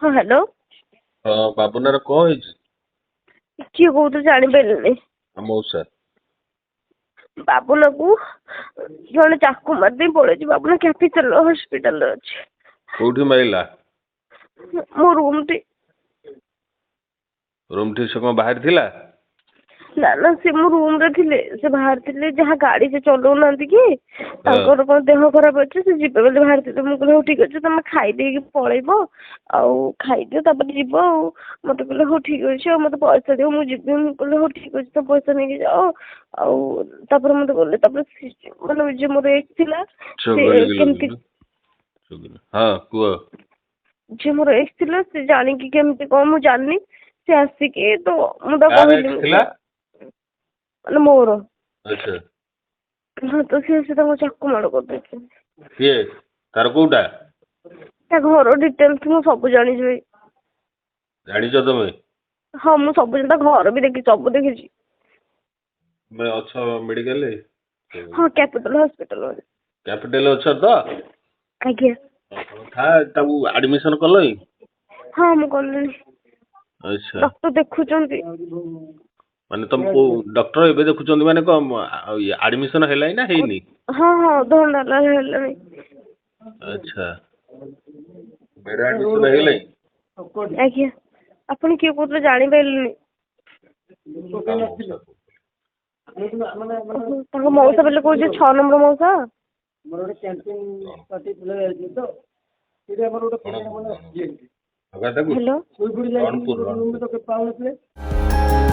ହଁ ହ୍ୟାଲୋ। ହଁ ବାବୁନାର କଣ ହେଇଛି? କିଏ କହୁଛୁ ଜାଣିପାରିଲିନି। ମଉସା ବାବୁନାକୁ ଜଣେ ଚାକୁ ମାରିଦେଇ ପଳେଇଛି। ବାବୁନା କ୍ୟାପିଟାଲ ହସ୍ପିଟାଲରେ ଅଛି। କୋଉଠି ମାରିଲା? ମୋ ରୁମଟି। ରୁମଠି ସେ କଣ ବାହାରି ଥିଲା? ନା ନା ସେ ମୋ ରୁମରେ ଥିଲେ। ସେ ବାହାରିଥିଲେ ଯାହା ଗାଡି ସେ ଚଲଉନାହାନ୍ତି କି ତାଙ୍କର କଣ ଦେହ ଖରାପ ଅଛି ସେ ଯିବେ ବୋଲି ବାହାରିଥିଲେ। ମୁଁ କହିଲି ହଉ ଠିକ ଅଛି ତମେ ଖାଇଦେଇକି ପଳେଇବ ଆଉ ଖାଇଦିଅ ତାପରେ ଯିବ ଆଉ। ମତେ କହିଲେ ହଉ ଠିକ ଅଛି ଆଉ ମତେ ପଇସା ଦିଅ ମୁଁ ଯିବି। ମୁଁ କହିଲି ହଉ ଠିକ ଅଛି ତମ ପଇସା ନେଇକି ଯାଅ ଆଉ ତାପରେ ମତେ ଗଲେ ତାପରେ ମାନେ ଯେ ମୋର ଏକ୍ସ ଥିଲା ସେ କେମିତି ହଁ କୁହ। ଯେ ମୋର ଏକ୍ସ ଥିଲା ସେ ଜାଣିକି କେମିତି କଣ ମୁଁ ଜାଣିନି ସେ ଆସିକି ତ ମୁଁ ତ କାର କହିଲି ଏକ୍ସ ଥିଲା? ମାନେ ମୋର ଆଚ୍ଛା ହଁ ତ ସେ ତାଙ୍କୁ ଚାକୁ ମାଡ଼ କରିଦେଇଛନ୍ତି। କିଏ ତାର କୋଉଟା? ତା ଘର ଡିଟେଲସ ମୁଁ ସବୁ ଜାଣିଛି ଭାଇ। ଜାଣିଛ ତମେ? ହଁ ମୁଁ ସବୁ ତା ଘର ବି ଦେଖିଛି ସବୁ ଦେଖିଛି। ତମେ ଅଛ ମେଡିକାଲରେ? ହଁ କ୍ୟାପିଟାଲ ହସ୍ପିଟାଲ। କ୍ୟାପିଟାଲ ଅଛ ତ? ଆଜ୍ଞା। ତାକୁ ଆଡମିସନ କଲଇଁ? ହଁ ମୁଁ କଲିଣି। ଆଚ୍ଛା ଡକ୍ଟର ଦେଖୁଛନ୍ତି। ମାନେ ତମକୁ ଡକ୍ଟର ଏବେ ଦେଖୁଛନ୍ତି ମାନେ କଣ ଆଡମିସନ ହେଲାଣି ନା ହେଇନି? ହଁ ହଁ ଅଧଘଣ୍ଟା ହେଲା ହେଲାଣି। ଆଚ୍ଛା ବେଡ୍ ଆଡମିସନ ହେଇଗଲାଣି? ଆଜ୍ଞା ଆପଣ କିଏ କହୁଥିଲେ ଜାଣିପାରିଲିନି। ତାଙ୍କ ମଉସା ବୋଲେ କହୁଛି 6 ନମ୍ବର ମଉସା। ରଣପୁର ହ୍ୟାଲୋ।